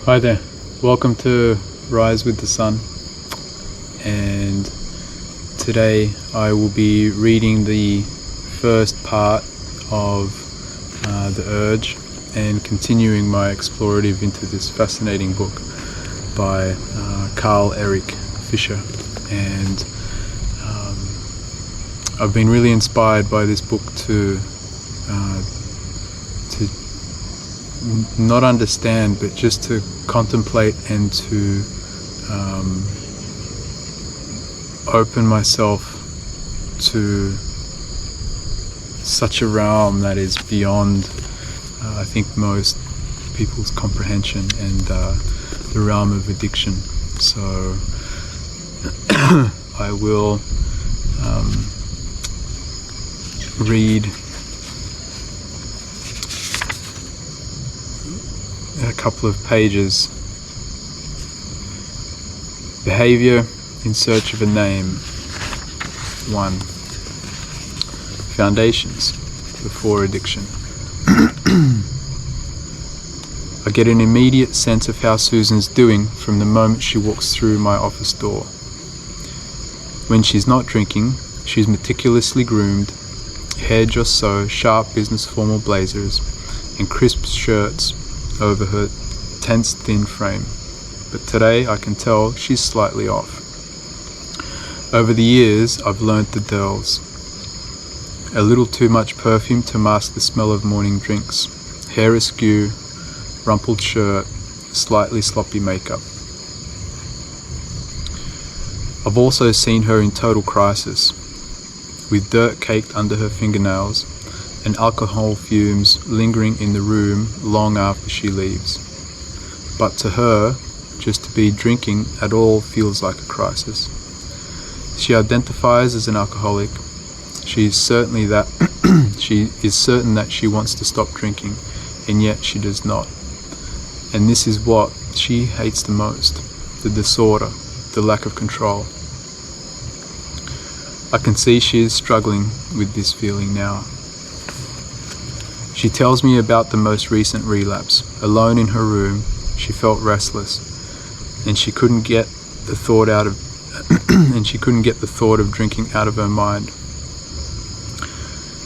Hi there, welcome to Rise with the Sun, and today I will be reading the first part of The Urge and continuing my explorative into this fascinating book by Carl Erik Fischer. And I've been really inspired by this book to not understand, but just to contemplate and to open myself to such a realm that is beyond, I think, most people's comprehension, and the realm of addiction. So I will read a couple of pages. Behaviour in Search of a Name 1. Foundations before addiction. I get an immediate sense of how Susan's doing from the moment she walks through my office door. When she's not drinking, she's meticulously groomed, hair just so, sharp business formal blazers, and crisp shirts over her tense thin frame. But today I can tell she's slightly off. Over the years I've learnt the dells. A little too much perfume to mask the smell of morning drinks, hair askew, rumpled shirt, slightly sloppy makeup. I've also seen her in total crisis, with dirt caked under her fingernails and alcohol fumes lingering in the room long after she leaves. But to her, just to be drinking at all feels like a crisis. She identifies as an alcoholic. She is certain that she wants to stop drinking, and yet she does not. And this is what she hates the most: the disorder, the lack of control. I can see she is struggling with this feeling now. She tells me about the most recent relapse. Alone in her room, she felt restless, and she couldn't get the thought of drinking out of her mind.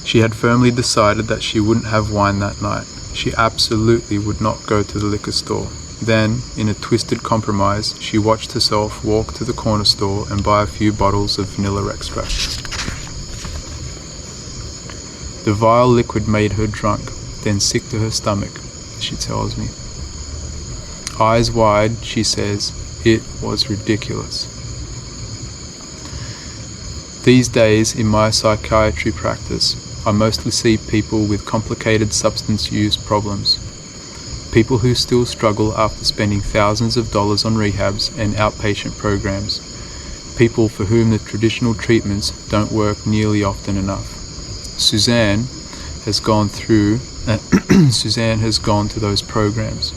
She had firmly decided that she wouldn't have wine that night. She absolutely would not go to the liquor store. Then, in a twisted compromise, she watched herself walk to the corner store and buy a few bottles of vanilla extract. The vile liquid made her drunk, then sick to her stomach, she tells me. Eyes wide, she says, it was ridiculous. These days, in my psychiatry practice, I mostly see people with complicated substance use problems. People who still struggle after spending thousands of dollars on rehabs and outpatient programs. People for whom the traditional treatments don't work nearly often enough. Suzanne has gone to those programs,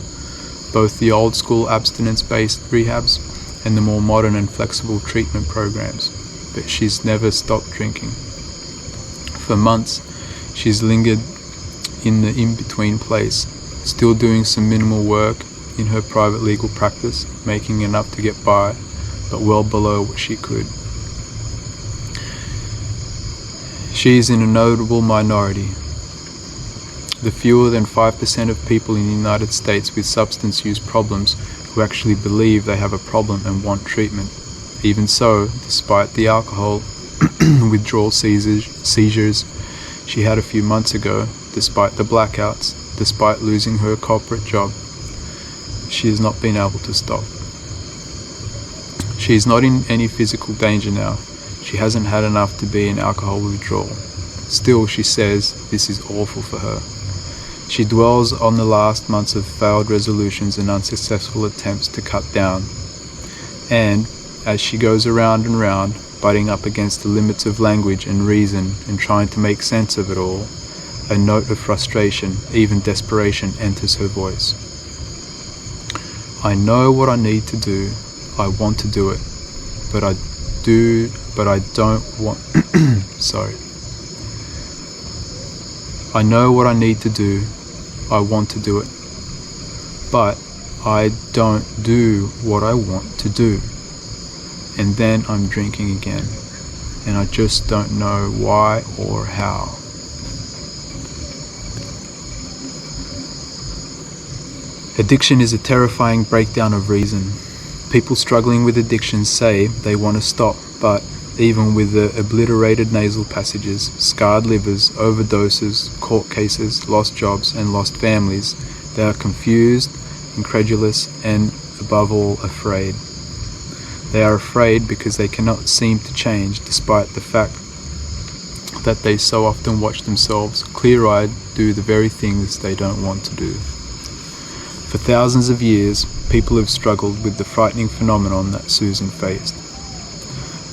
both the old school abstinence-based rehabs and the more modern and flexible treatment programs, but she's never stopped drinking. For months, she's lingered in the in-between place, still doing some minimal work in her private legal practice, making enough to get by, but well below what she could. She is in a notable minority. The fewer than 5% of people in the United States with substance use problems who actually believe they have a problem and want treatment. Even so, despite the alcohol withdrawal seizures she had a few months ago, despite the blackouts, despite losing her corporate job, she has not been able to stop. She is not in any physical danger now. She hasn't had enough to be in alcohol withdrawal. Still, she says this is awful for her. She dwells on the last months of failed resolutions and unsuccessful attempts to cut down. And, as she goes around and round, butting up against the limits of language and reason and trying to make sense of it all, a note of frustration, even desperation, enters her voice. I know what I need to do. I want to do it. But I don't want... Sorry. I know what I need to do. I want to do it. But I don't do what I want to do. And then I'm drinking again, and I just don't know why or how. Addiction is a terrifying breakdown of reason. People struggling with addiction say they want to stop, but even with the obliterated nasal passages, scarred livers, overdoses, court cases, lost jobs, and lost families, they are confused, incredulous, and above all, afraid. They are afraid because they cannot seem to change, despite the fact that they so often watch themselves, clear-eyed, do the very things they don't want to do. For thousands of years, people have struggled with the frightening phenomenon that Susan faced.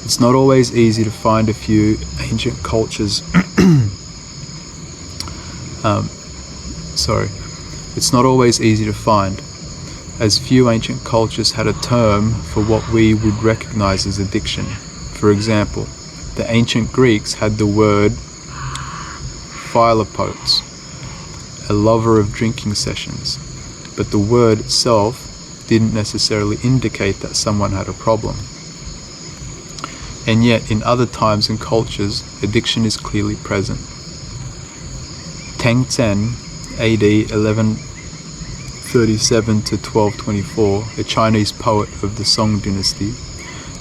It's not always easy to find a few ancient cultures. It's not always easy to find, as few ancient cultures had a term for what we would recognize as addiction. For example, the ancient Greeks had the word philopos, a lover of drinking sessions, but the word itself didn't necessarily indicate that someone had a problem. And yet, in other times and cultures, addiction is clearly present. Teng Tsen, AD 1137 to 1224, a Chinese poet of the Song dynasty,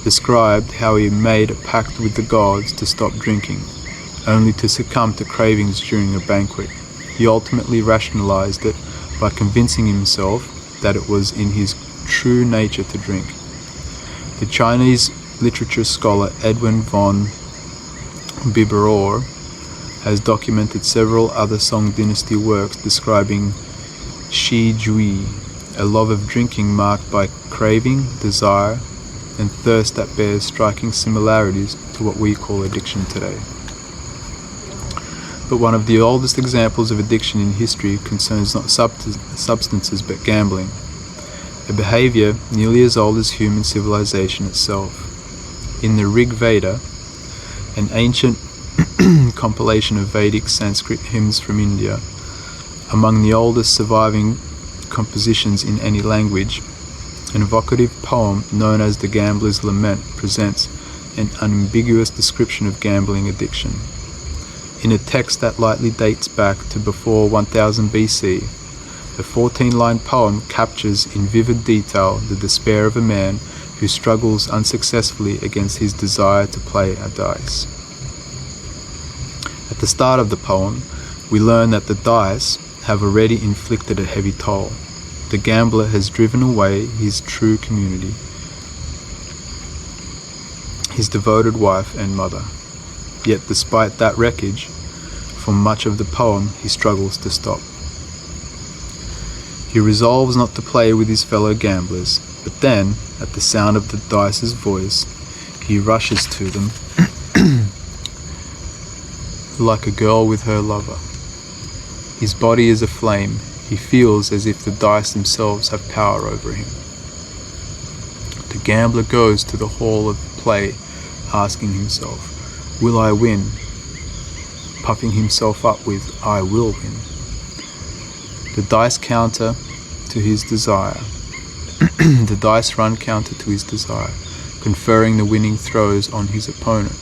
described how he made a pact with the gods to stop drinking, only to succumb to cravings during a banquet. He ultimately rationalized it by convincing himself that it was in his true nature to drink. The Chinese literature scholar Edwin von Behaviour has documented several other Song dynasty works describing Shi Jui, a love of drinking marked by craving, desire, and thirst that bears striking similarities to what we call addiction today. But one of the oldest examples of addiction in history concerns not substances but gambling, a behavior nearly as old as human civilization itself. In the Rig Veda, an ancient compilation of Vedic Sanskrit hymns from India, among the oldest surviving compositions in any language, an evocative poem known as the Gambler's Lament presents an unambiguous description of gambling addiction. In a text that likely dates back to before 1000 BC, the 14-line poem captures in vivid detail the despair of a man who struggles unsuccessfully against his desire to play a dice. At the start of the poem, we learn that the dice have already inflicted a heavy toll. The gambler has driven away his true community, his devoted wife and mother. Yet despite that wreckage, for much of the poem he struggles to stop. He resolves not to play with his fellow gamblers, but then, at the sound of the dice's voice, he rushes to them like a girl with her lover. His body is aflame. He feels as if the dice themselves have power over him. The gambler goes to the hall of play, asking himself, "Will I win?" puffing himself up with, "I will win." The dice counter to his desire. The dice run counter to his desire, conferring the winning throws on his opponent.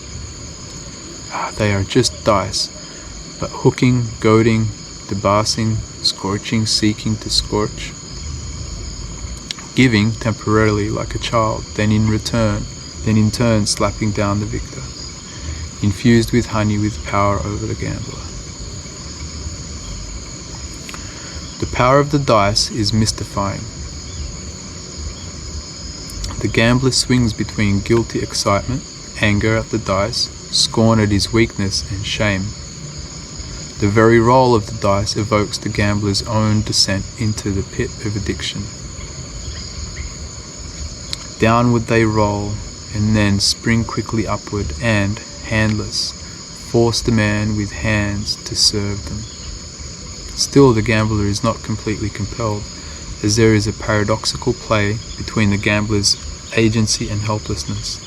They are just dice, but hooking, goading, debassing, scorching, seeking to scorch. Giving temporarily like a child, then in turn slapping down the victor. Infused with honey with power over the gambler. The power of the dice is mystifying. The gambler swings between guilty excitement, anger at the dice, scorn at his weakness, and shame. The very roll of the dice evokes the gambler's own descent into the pit of addiction. Downward they roll, and then spring quickly upward, and, handless, force the man with hands to serve them. Still, the gambler is not completely compelled, as there is a paradoxical play between the gambler's agency and helplessness.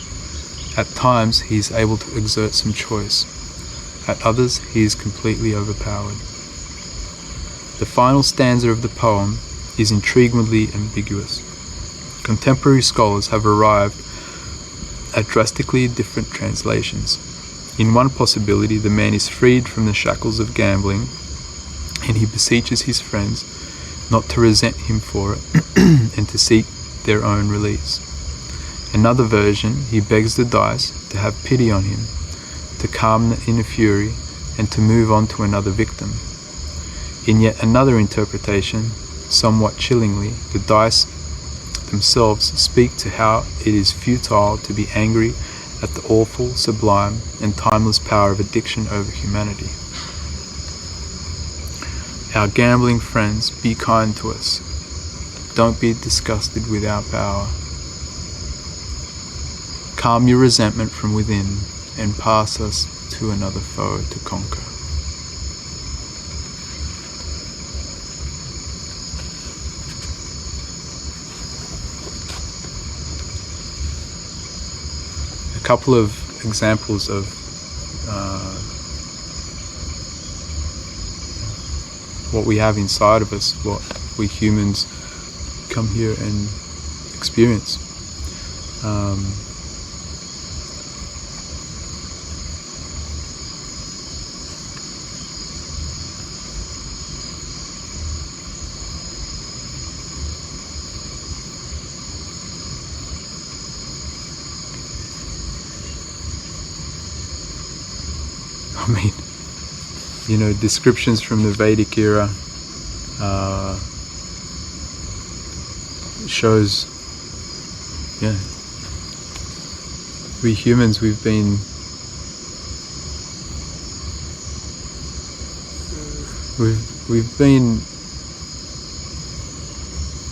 At times, he is able to exert some choice. At others, he is completely overpowered. The final stanza of the poem is intriguingly ambiguous. Contemporary scholars have arrived at drastically different translations. In one possibility, the man is freed from the shackles of gambling, and he beseeches his friends not to resent him for it and to seek their own release. Another version, he begs the dice to have pity on him, to calm the inner fury, and to move on to another victim. In yet another interpretation, somewhat chillingly, the dice themselves speak to how it is futile to be angry at the awful, sublime, and timeless power of addiction over humanity. Our gambling friends, be kind to us. Don't be disgusted with our power. Calm your resentment from within and pass us to another foe to conquer. A couple of examples of what we have inside of us, what we humans come here and experience. I mean, you know, descriptions from the Vedic era shows, yeah, we humans, we've been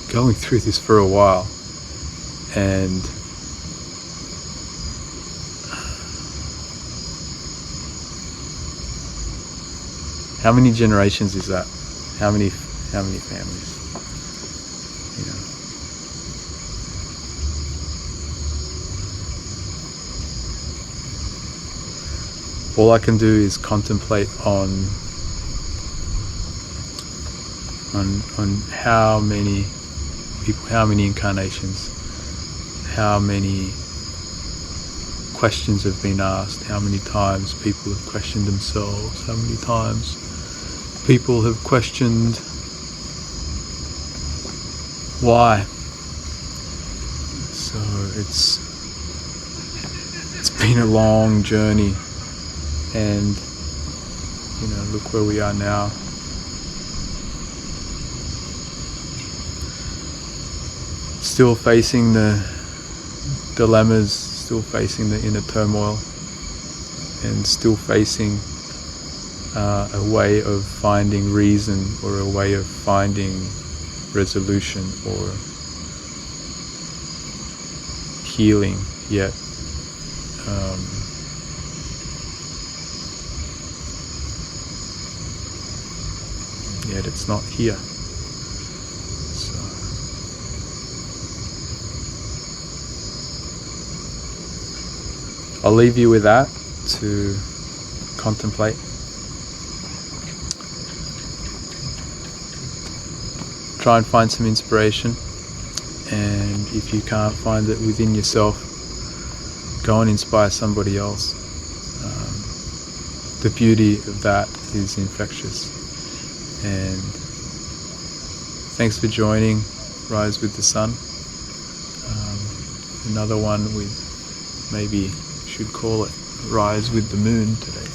going through this for a while, and how many generations is that? How many families? You know. All I can do is contemplate on how many people, how many incarnations, how many questions have been asked, how many times people have questioned themselves, how many times people have questioned why. So it's been a long journey, and you know, look where we are now. Still facing the dilemmas, still facing the inner turmoil, and still facing a way of finding reason, or a way of finding resolution or healing, yet it's not here. So I'll leave you with that to contemplate. Try and find some inspiration, and if you can't find it within yourself, go and inspire somebody else. The beauty of that is infectious. And thanks for joining Rise with the Sun. Another one with, maybe should call it Rise with the Moon today.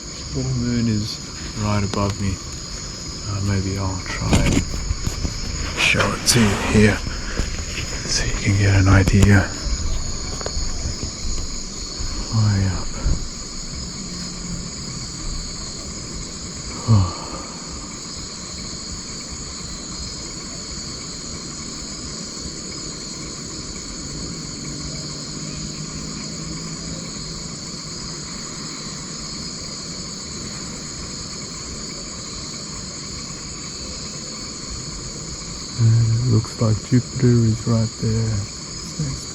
This full moon is right above me. Maybe I'll try and show it to you here so you can get an idea. Way up. And it looks like Jupiter is right there. It's next